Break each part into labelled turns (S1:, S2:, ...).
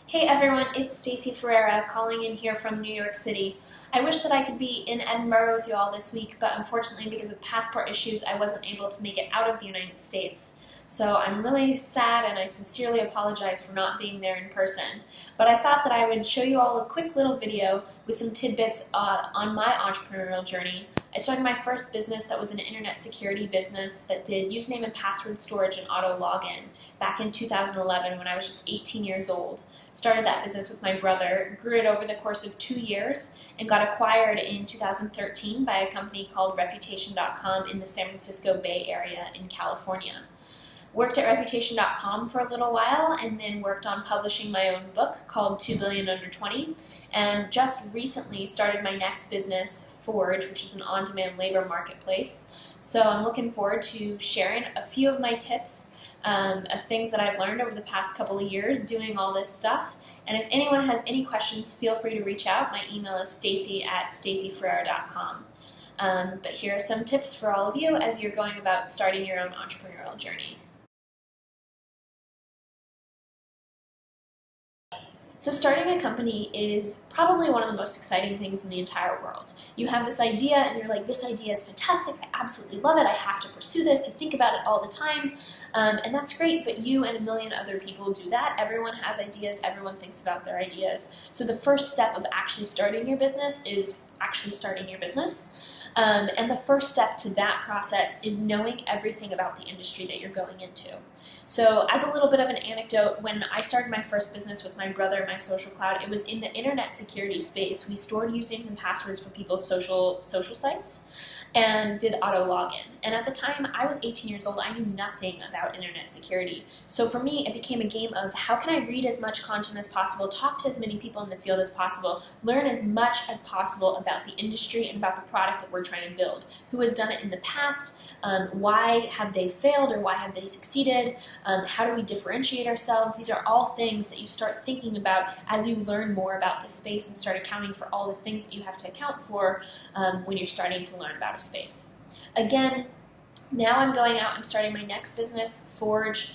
S1: Hey everyone, it's Stacey Ferreira calling in here from New York City. I wish that I could be in Edinburgh with you all this week, but unfortunately because of passport issues I wasn't able to make it out of the United States. So I'm really sad and I sincerely apologize for not being there in person. But I thought that I would show you all a quick little video with some tidbits on my entrepreneurial journey. I started my first business that was an internet security business that did username and password storage and auto login back in 2011 when I was just 18 years old. Started that business with my brother, grew it over the course of 2 years, and got acquired in 2013 by a company called Reputation.com in the San Francisco Bay Area in California. Worked at Reputation.com for a little while and then worked on publishing my own book called 2 Billion Under 20, and just recently started my next business, Forge, which is an on-demand labor marketplace. So I'm looking forward to sharing a few of my tips of things that I've learned over the past couple of years doing all this stuff. And if anyone has any questions, feel free to reach out. My email is stacy@staceyferreira.com. But here are some tips for all of you as you're going about starting your own entrepreneurial journey. So starting a company is probably one of the most exciting things in the entire world. You have this idea and you're like, this idea is fantastic, I absolutely love it, I have to pursue this, you think about it all the time, and that's great, but you and a million other people do that. Everyone has ideas, everyone thinks about their ideas. So the first step of actually starting your business is actually starting your business. And the first step to that process is knowing everything about the industry that you're going into. So as a little bit of an anecdote, when I started my first business with my brother, MySocialCloud, it was in the internet security space. We stored usernames and passwords for people's social sites and did auto login. And at the time, I was 18 years old. I knew nothing about internet security. So for me, it became a game of how can I read as much content as possible, talk to as many people in the field as possible, learn as much as possible about the industry and about the product that we're trying to build. Who has done it in the past? Why have they failed or why have they succeeded? How do we differentiate ourselves? These are all things that you start thinking about as you learn more about the space and start accounting for all the things that you have to account for when you're starting to learn about a space. Again, now I'm going out, I'm starting my next business, Forge.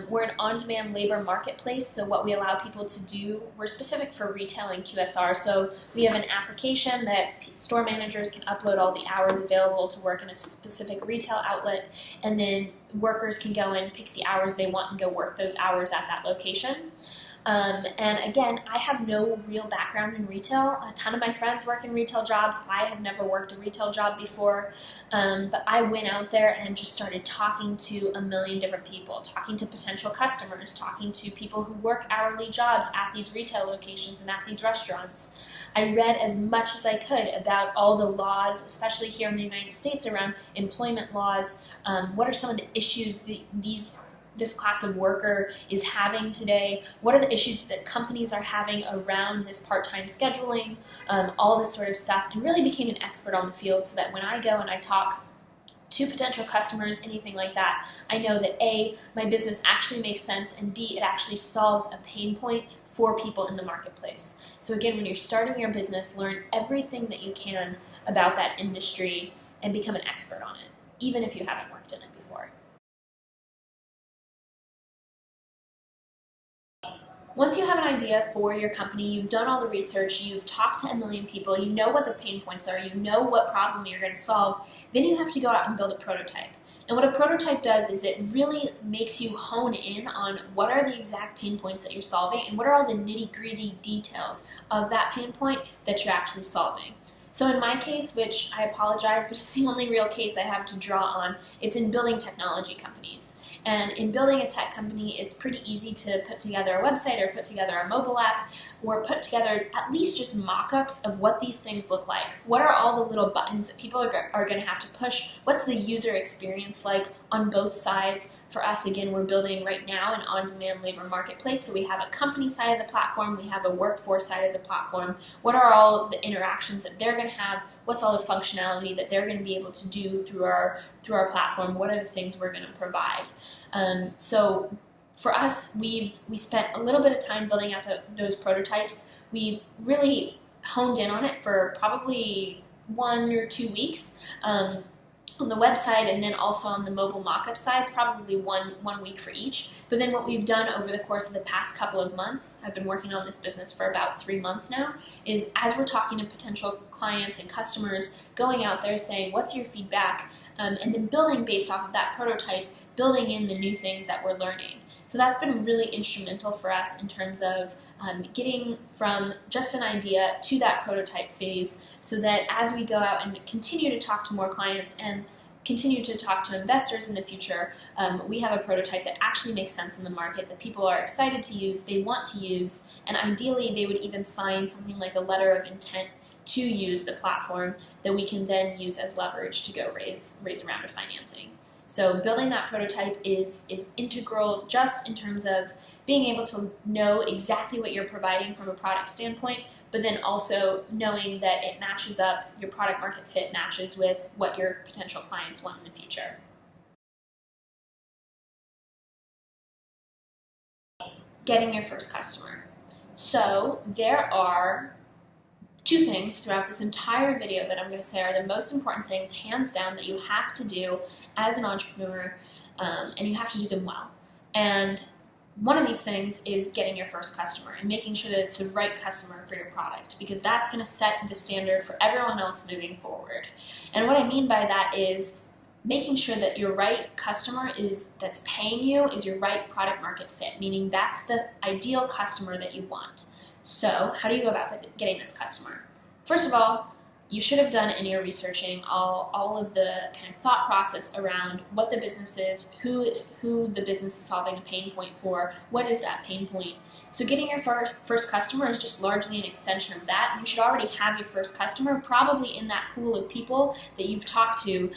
S1: We're an on-demand labor marketplace, so what we allow people to do, we're specific for retail and QSR, so we have an application that store managers can upload all the hours available to work in a specific retail outlet, and then workers can go and pick the hours they want and go work those hours at that location. And again, I have no real background in retail. A ton of my friends work in retail jobs. I have never worked a retail job before, but I went out there and just started talking to a million different people, talking to potential customers, talking to people who work hourly jobs at these retail locations and at these restaurants. I read as much as I could about all the laws, especially here in the United States, around employment laws. What are some of the issues this class of worker is having today? What are the issues that companies are having around this part-time scheduling, all this sort of stuff, and really became an expert on the field so that when I go and I talk to potential customers, anything like that, I know that A, my business actually makes sense, and B, it actually solves a pain point for people in the marketplace. So again, when you're starting your business, learn everything that you can about that industry and become an expert on it, even if you haven't worked in it before. Once you have an idea for your company, you've done all the research, you've talked to a million people, you know what the pain points are, you know what problem you're going to solve, then you have to go out and build a prototype. And what a prototype does is it really makes you hone in on what are the exact pain points that you're solving and what are all the nitty-gritty details of that pain point that you're actually solving. So in my case, which I apologize, but it's the only real case I have to draw on, it's in building technology companies. And in building a tech company, it's pretty easy to put together a website or put together a mobile app or put together at least just mock-ups of what these things look like. What are all the little buttons that people are going to have to push? What's the user experience like on both sides? For us, again, we're building right now an on-demand labor marketplace. So we have a company side of the platform, we have a workforce side of the platform. What are all the interactions that they're going to have? What's all the functionality that they're going to be able to do through our platform? What are the things we're going to provide? So for us, we spent a little bit of time building out those prototypes. We really honed in on it for probably 1 or 2 weeks. on the website, and then also on the mobile mock-up side. It's probably one week for each. But then what we've done over the course of the past couple of months, I've been working on this business for about 3 months now, is as we're talking to potential clients and customers, going out there saying, what's your feedback? And then building based off of that prototype, building in the new things that we're learning. So that's been really instrumental for us in terms of getting from just an idea to that prototype phase, so that as we go out and continue to talk to more clients and continue to talk to investors in the future, we have a prototype that actually makes sense in the market, that people are excited to use, they want to use, and ideally they would even sign something like a letter of intent to use the platform that we can then use as leverage to go raise a round of financing. So building that prototype is integral, just in terms of being able to know exactly what you're providing from a product standpoint, but then also knowing that it matches up, your product market fit matches with what your potential clients want in the future. Getting your first customer. So there are 2 things throughout this entire video that I'm going to say are the most important things, hands down, that you have to do as an entrepreneur, and you have to do them well. And one of these things is getting your first customer and making sure that it's the right customer for your product, because that's going to set the standard for everyone else moving forward. And what I mean by that is making sure that your right customer that's paying you is your right product market fit, meaning that's the ideal customer that you want. So how do you go about getting this customer? First of all, you should have done in your researching all of the kind of thought process around what the business is, who the business is solving a pain point for, what is that pain point. So getting your first customer is just largely an extension of that. You should already have your first customer probably in that pool of people that you've talked to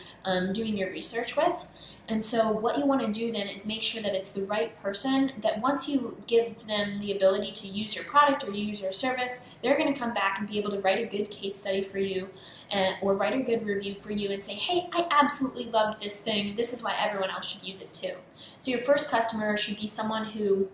S1: doing your research with. And so what you want to do then is make sure that it's the right person, that once you give them the ability to use your product or use your service, they're going to come back and be able to write a good case study for you, or write a good review for you and say, hey, I absolutely loved this thing. This is why everyone else should use it too. So your first customer should be someone who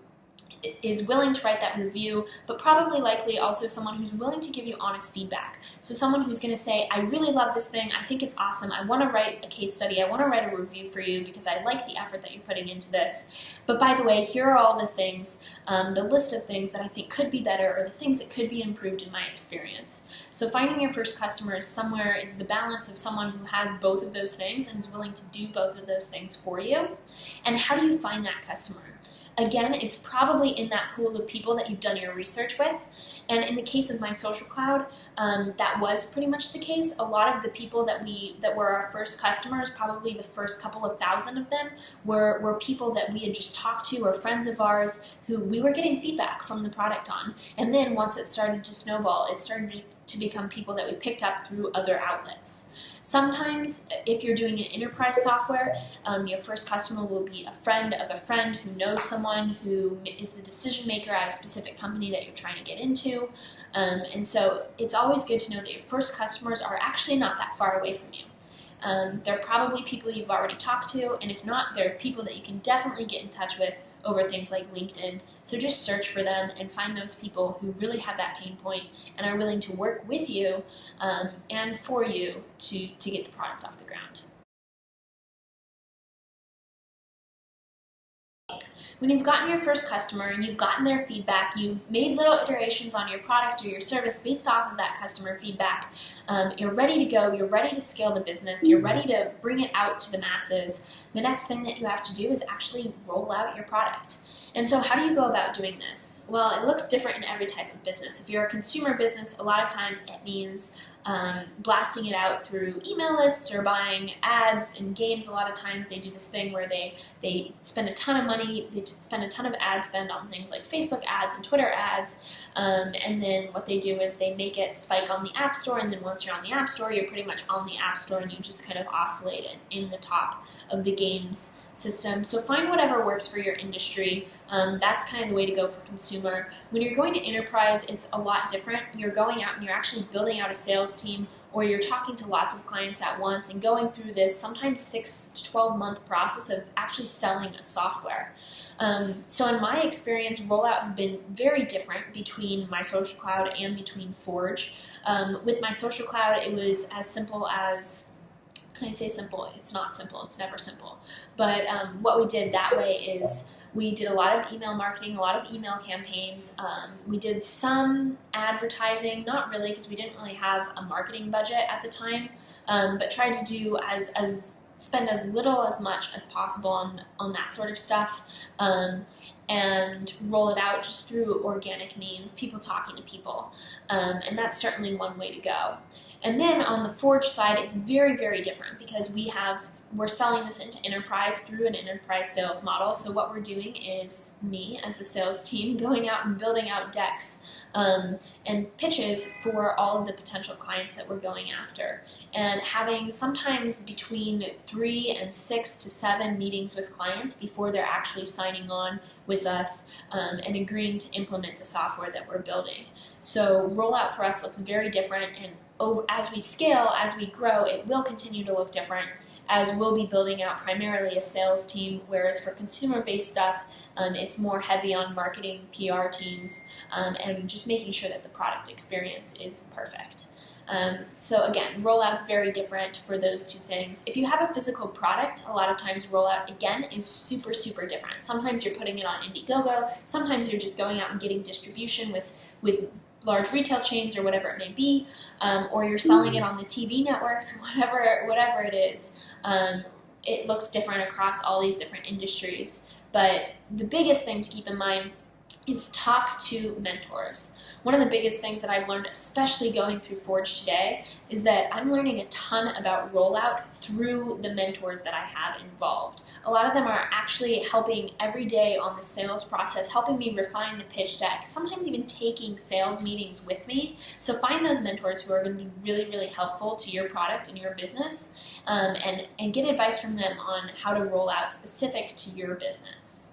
S1: is willing to write that review, but probably likely also someone who's willing to give you honest feedback. So someone who's going to say, I really love this thing, I think it's awesome, I want to write a case study, I want to write a review for you because I like the effort that you're putting into this. But by the way, here are all the things, the list of things that I think could be better, or the things that could be improved in my experience. So finding your first customer is the balance of someone who has both of those things and is willing to do both of those things for you. And how do you find that customer? Again, it's probably in that pool of people that you've done your research with. And in the case of MySocialCloud, that was pretty much the case. A lot of the people that were our first customers, probably the first couple of thousand of them, were people that we had just talked to, or friends of ours who we were getting feedback from the product on. And then once it started to snowball, it started to become people that we picked up through other outlets. Sometimes, if you're doing an enterprise software, your first customer will be a friend of a friend who knows someone who is the decision maker at a specific company that you're trying to get into. And so it's always good to know that your first customers are actually not that far away from you. They're probably people you've already talked to, and if not, they're people that you can definitely get in touch with over things like LinkedIn. So just search for them and find those people who really have that pain point and are willing to work with you and for you to get the product off the ground. When you've gotten your first customer, you've gotten their feedback, you've made little iterations on your product or your service based off of that customer feedback, you're ready to go, you're ready to scale the business, you're ready to bring it out to the masses, the next thing that you have to do is actually roll out your product. And so how do you go about doing this? Well, it looks different in every type of business. If you're a consumer business, a lot of times it means blasting it out through email lists or buying ads in games. A lot of times they do this thing where they spend a ton of money, they spend a ton of ad spend on things like Facebook ads and Twitter ads, and then what they do is they make it spike on the App Store, and then once you're on the App Store, you're pretty much on the App Store and you just kind of oscillate in the top of the games system. So find whatever works for your industry. That's kind of the way to go for consumer. When you're going to enterprise, it's a lot different. You're going out and you're actually building out a sales team, or you're talking to lots of clients at once and going through this sometimes 6 to 12 month process of actually selling a software. So in my experience, rollout has been very different between MySocialCloud and between Forge. With MySocialCloud, it was as simple as I say simple, it's not simple, it's never simple. But what we did that way is we did a lot of email marketing, a lot of email campaigns. We did some advertising, not really because we didn't really have a marketing budget at the time, but tried to do spend as little as much as possible on that sort of stuff. And roll it out just through organic means, people talking to people. And that's certainly one way to go. And then on the Forge side, it's very, very different because we're selling this into enterprise through an enterprise sales model. So what we're doing is me as the sales team going out and building out decks and pitches for all of the potential clients that we're going after, and having sometimes between 3 and 6 to 7 meetings with clients before they're actually signing on with us and agreeing to implement the software that we're building. So rollout for us looks very different, and as we scale, as we grow, it will continue to look different, as we'll be building out primarily a sales team, whereas for consumer-based stuff, it's more heavy on marketing, PR teams, and just making sure that the product experience is perfect. So again, rollout's very different for those two things. If you have a physical product, a lot of times rollout, again, is super, super different. Sometimes you're putting it on Indiegogo, sometimes you're just going out and getting distribution with large retail chains or whatever it may be, or you're selling it on the TV networks, whatever it is. It looks different across all these different industries. But the biggest thing to keep in mind is talk to mentors. One of the biggest things that I've learned, especially going through Forge today, is that I'm learning a ton about rollout through the mentors that I have involved. A lot of them are actually helping every day on the sales process, helping me refine the pitch deck, sometimes even taking sales meetings with me. So find those mentors who are going to be really, really helpful to your product and your business, and get advice from them on how to roll out specific to your business.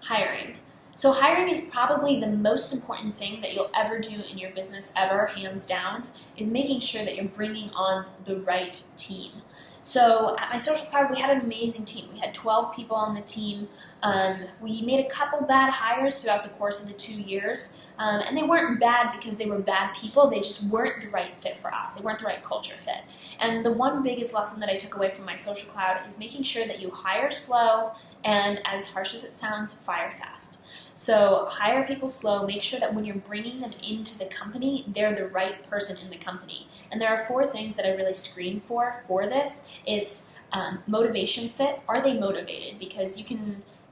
S1: Hiring. So hiring is probably the most important thing that you'll ever do in your business ever, hands down, is making sure that you're bringing on the right team. So at MySocialCloud, we had an amazing team. We had 12 people on the team. We made a couple bad hires throughout the course of the 2 years, and they weren't bad because they were bad people. They just weren't the right fit for us. They weren't the right culture fit. And the one biggest lesson that I took away from MySocialCloud is making sure that you hire slow and, as harsh as it sounds, fire fast. So hire people slow, make sure that when you're bringing them into the company, they're the right person in the company. And there are 4 things that I really screen for this. It's motivation fit. Are they motivated? Because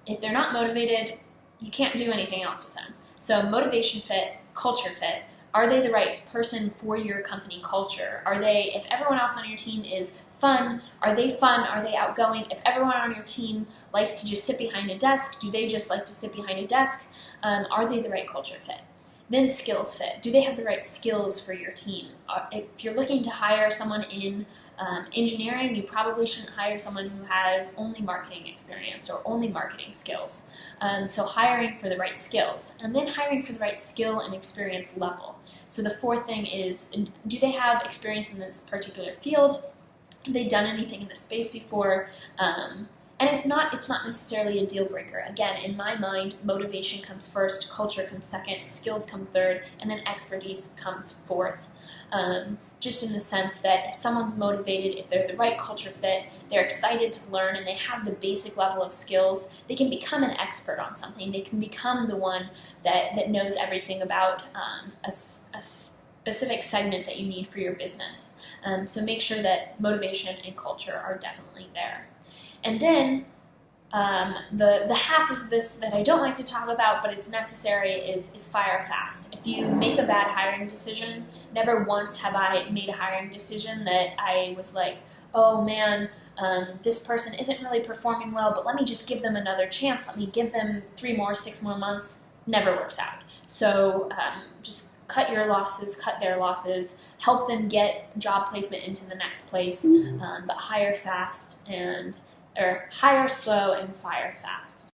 S1: if they're not motivated, you can't do anything else with them. So motivation fit, culture fit. Are they the right person for your company culture? If everyone else on your team is fun? Are they outgoing? If everyone on your team likes to just sit behind a desk, do they just like to sit behind a desk? Are they the right culture fit? Then skills fit. Do they have the right skills for your team? If you're looking to hire someone in engineering, you probably shouldn't hire someone who has only marketing experience or only marketing skills. So hiring for the right skills, and then hiring for the right skill and experience level. So the 4th thing is, do they have experience in this particular field? Have they done anything in this space before? And if not, it's not necessarily a deal breaker. Again, in my mind, motivation comes first, culture comes second, skills come third, and then expertise comes fourth. Just in the sense that if someone's motivated, if they're the right culture fit, they're excited to learn, and they have the basic level of skills, they can become an expert on something. They can become the one that knows everything about a specific segment that you need for your business. So make sure that motivation and culture are definitely there. And then the half of this that I don't like to talk about, but it's necessary, is fire fast. If you make a bad hiring decision, never once have I made a hiring decision that I was like, oh man, this person isn't really performing well, but let me just give them another chance. Let me give them 3 more, 6 more months. Never works out. So just cut your losses, cut their losses, help them get job placement into the next place, but hire fast or hire slow and fire fast.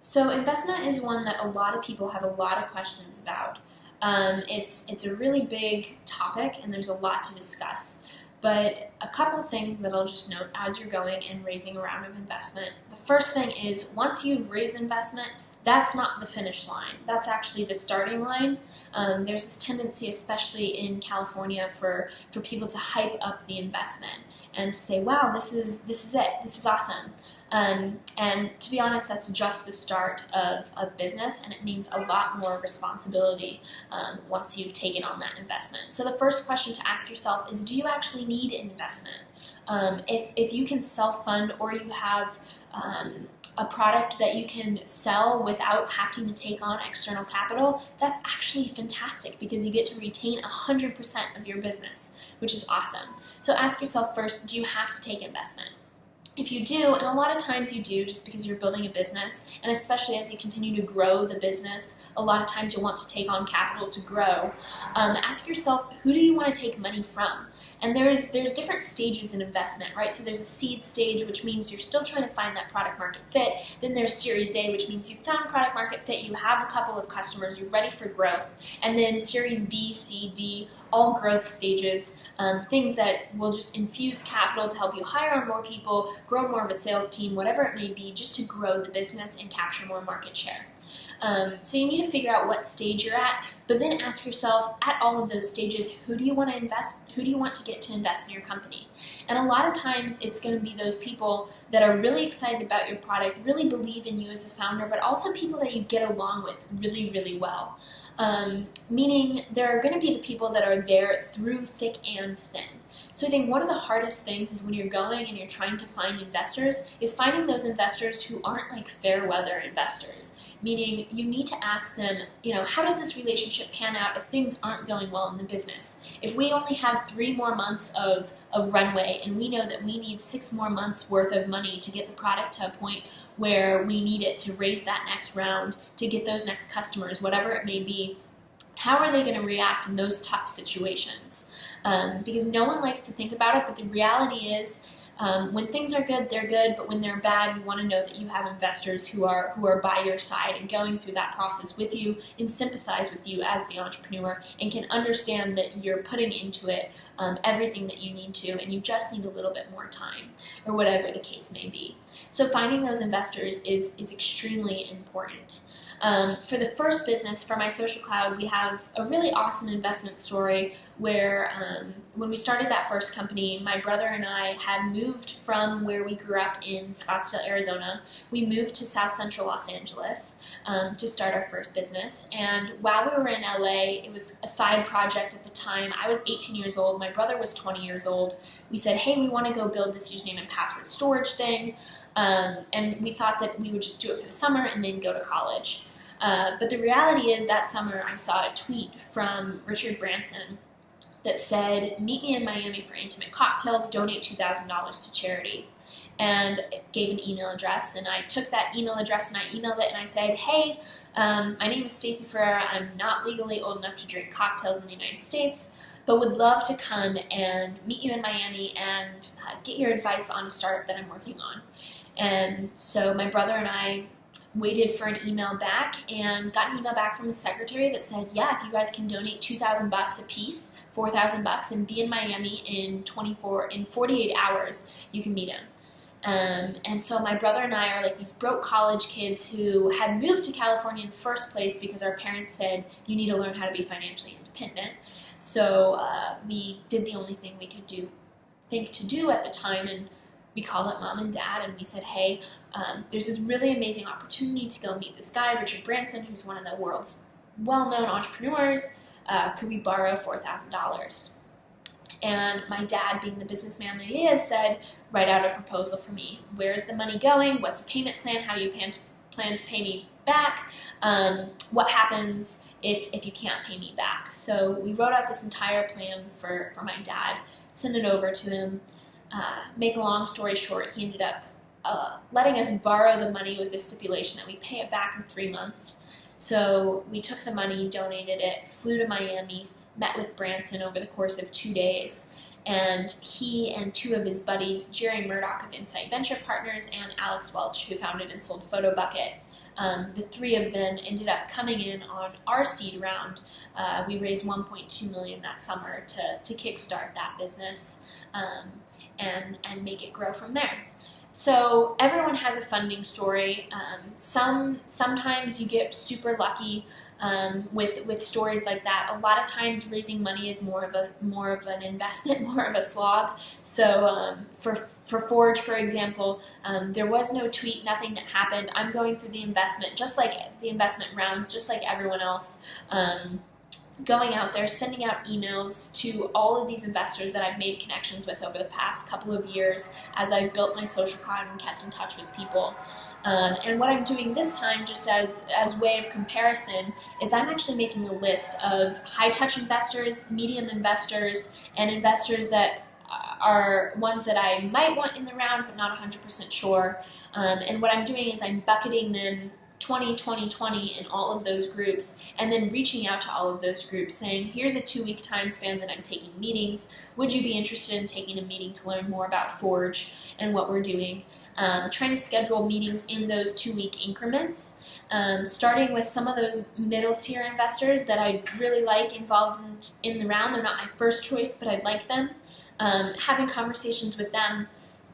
S1: So investment is one that a lot of people have a lot of questions about. It's a really big topic and there's a lot to discuss. But a couple things that I'll just note as you're going and raising a round of investment. The first thing is, once you've raised investment, that's not the finish line. That's actually the starting line. There's this tendency, especially in California, for people to hype up the investment and to say, wow, this is it, this is awesome. And to be honest, that's just the start of business, and it means a lot more responsibility once you've taken on that investment. So the first question to ask yourself is, do you actually need investment? If you can self-fund, or you have a product that you can sell without having to take on external capital, that's actually fantastic, because you get to retain 100% of your business, which is awesome. So ask yourself first, do you have to take investment? If you do, and a lot of times you do, just because you're building a business, and especially as you continue to grow the business, a lot of times you'll want to take on capital to grow. Ask yourself, who do you want to take money from? And there's different stages in investment, right? So there's a seed stage, which means you're still trying to find that product market fit. Then there's Series A, which means you found product market fit, you have a couple of customers, you're ready for growth. And then Series B, C, D, all growth stages, things that will just infuse capital to help you hire on more people, grow more of a sales team, whatever it may be, just to grow the business and capture more market share. So you need to figure out what stage you're at, but then ask yourself, at all of those stages, who do you want to invest? Who do you want to get to invest in your company? And a lot of times it's going to be those people that are really excited about your product, really believe in you as a founder, but also people that you get along with really, really well. Meaning there are going to be the people that are there through thick and thin. So I think one of the hardest things is when you're going and you're trying to find investors is finding those investors who aren't like fair weather investors. Meaning you need to ask them, how does this relationship pan out if things aren't going well in the business? If we only have 3 more months of runway, and we know that we need 6 more months worth of money to get the product to a point where we need it to raise that next round, to get those next customers, whatever it may be, how are they going to react in those tough situations? Because no one likes to think about it, but the reality is, when things are good, they're good, but when they're bad, you want to know that you have investors who are by your side and going through that process with you and sympathize with you as the entrepreneur and can understand that you're putting into it everything that you need to, and you just need a little bit more time, or whatever the case may be. So finding those investors is extremely important. For the first business, for MySocialCloud, we have a really awesome investment story where when we started that first company, my brother and I had moved from where we grew up in Scottsdale, Arizona. We moved to South Central Los Angeles to start our first business. And while we were in LA, it was a side project at the time. I was 18 years old. My brother was 20 years old. We said, hey, we want to go build this username and password storage thing. And we thought that we would just do it for the summer and then go to college. But the reality is that summer I saw a tweet from Richard Branson that said, meet me in Miami for intimate cocktails, donate $2,000 to charity. And it gave an email address, and I took that email address and I emailed it and I said, hey, my name is Stacey Ferreira. I'm not legally old enough to drink cocktails in the United States, but would love to come and meet you in Miami and get your advice on a startup that I'm working on. And so my brother and I waited for an email back and got an email back from the secretary that said, yeah, if you guys can donate $2,000 a piece, $4,000, and be in Miami in 48 hours, you can meet him. And so my brother and I are like these broke college kids who had moved to California in the first place because our parents said, you need to learn how to be financially independent. So we did the only thing we could think to do at the time, and we called up mom and dad and we said, hey, there's this really amazing opportunity to go meet this guy, Richard Branson, who's one of the world's well-known entrepreneurs. Could we borrow $4,000? And my dad, being the businessman that he is, said, write out a proposal for me. Where's the money going? What's the payment plan? How you plan to pay me back? What happens if you can't pay me back? So we wrote out this entire plan for my dad, sent it over to him. Make a long story short, he ended up letting us borrow the money with the stipulation that we pay it back in 3 months. So we took the money, donated it, flew to Miami, met with Branson over the course of 2 days, and he and 2 of his buddies, Jerry Murdoch of Insight Venture Partners and Alex Welch, who founded and sold PhotoBucket, the 3 of them ended up coming in on our seed round. We raised $1.2 million that summer to kickstart that business and make it grow from there. So everyone has a funding story. Sometimes you get super lucky with stories like that. A lot of times raising money is more of an investment, more of a slog. So for Forge, for example, there was no tweet, nothing that happened. I'm going through the investment, just like the investment rounds, just like everyone else. Going out there, sending out emails to all of these investors that I've made connections with over the past couple of years as I've built my social cloud and kept in touch with people. And what I'm doing this time, just as way of comparison, is I'm actually making a list of high-touch investors, medium investors, and investors that are ones that I might want in the round but not 100% sure. And what I'm doing is I'm bucketing them 20, 20, 20 in all of those groups, and then reaching out to all of those groups saying, here's a 2-week time span that I'm taking meetings. Would you be interested in taking a meeting to learn more about Forge and what we're doing? Trying to schedule meetings in those 2-week increments, starting with some of those middle tier investors that I really like involved in the round. They're not my first choice, but I'd like them. Having conversations with them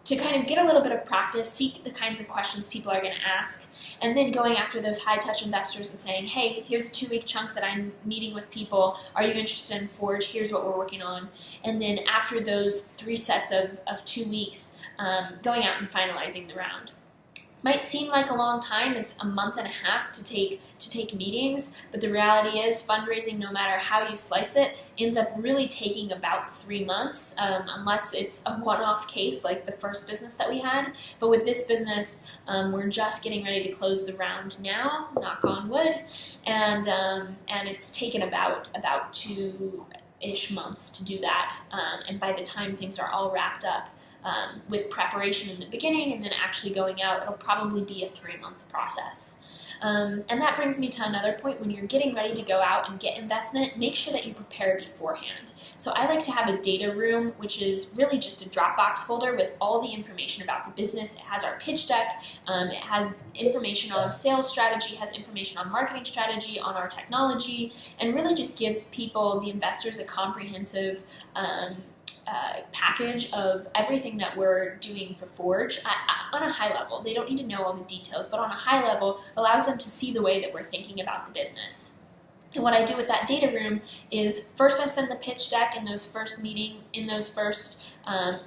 S1: to kind of get a little bit of practice, seek the kinds of questions people are going to ask, and then going after those high-touch investors and saying, hey, here's a 2-week chunk that I'm meeting with people. Are you interested in Forge? Here's what we're working on. And then after those 3 sets of 2 weeks, going out and finalizing the round. Might seem like a long time. It's a month and a half to take meetings, but the reality is fundraising, no matter how you slice it, ends up really taking about 3 months, unless it's a one-off case like the first business that we had. But with this business, we're just getting ready to close the round now, knock on wood, and it's taken about 2-ish months to do that. And by the time things are all wrapped up, with preparation in the beginning and then actually going out, it'll probably be a 3-month process. And that brings me to another point. When you're getting ready to go out and get investment, make sure that you prepare beforehand. So I like to have a data room, which is really just a Dropbox folder with all the information about the business. It has our pitch deck, it has information on sales strategy, has information on marketing strategy, on our technology, and really just gives people, the investors, a comprehensive package of everything that we're doing for Forge on a high level. They don't need to know all the details, but on a high level allows them to see the way that we're thinking about the business. And what I do with that data room is first I send the pitch deck in those first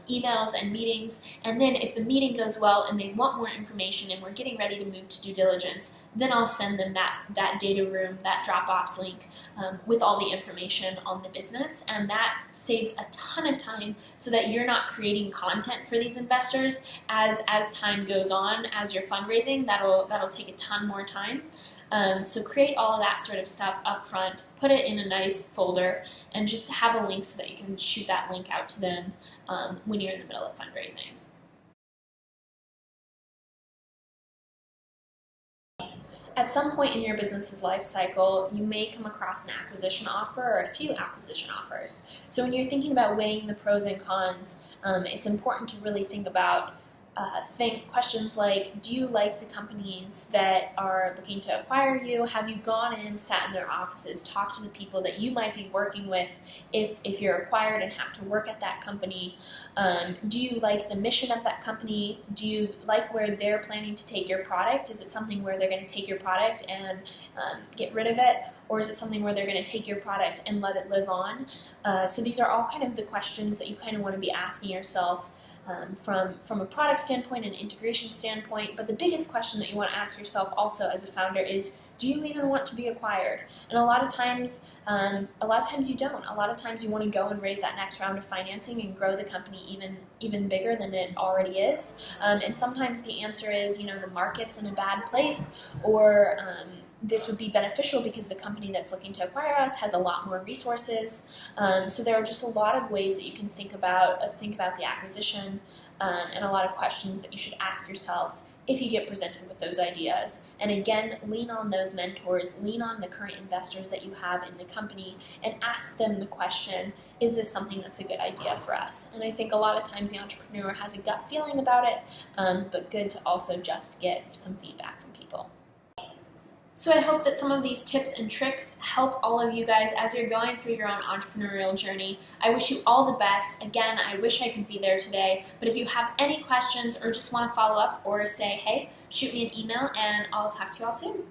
S1: emails and meetings, and then if the meeting goes well and they want more information and we're getting ready to move to due diligence, then I'll send them that data room, that Dropbox link with all the information on the business, and that saves a ton of time so that you're not creating content for these investors as time goes on, as you're fundraising. That'll take a ton more time. So create all of that sort of stuff up front, put it in a nice folder, and just have a link so that you can shoot that link out to them when you're in the middle of fundraising. At some point in your business's life cycle, you may come across an acquisition offer or a few acquisition offers. So when you're thinking about weighing the pros and cons, it's important to really think about questions like, do you like the companies that are looking to acquire you? Have you gone in, sat in their offices, talked to the people that you might be working with if you're acquired and have to work at that company? Do you like the mission of that company? Do you like where they're planning to take your product? Is it something where they're going to take your product and get rid of it? Or is it something where they're going to take your product and let it live on? So these are all kind of the questions that you kind of want to be asking yourself from a product standpoint and integration standpoint. But the biggest question that you want to ask yourself also as a founder is, do you even want to be acquired? And a lot of times you don't. A lot of times you want to go and raise that next round of financing and grow the company even bigger than it already is. And sometimes the answer is, the market's in a bad place, or this would be beneficial because the company that's looking to acquire us has a lot more resources. So there are just a lot of ways that you can think about the acquisition, and a lot of questions that you should ask yourself if you get presented with those ideas. And again, lean on those mentors, lean on the current investors that you have in the company, and ask them the question, is this something that's a good idea for us? And I think a lot of times the entrepreneur has a gut feeling about it, but good to also just get some feedback from people. So I hope that some of these tips and tricks help all of you guys as you're going through your own entrepreneurial journey. I wish you all the best. Again, I wish I could be there today, but if you have any questions or just want to follow up or say hey, shoot me an email and I'll talk to you all soon.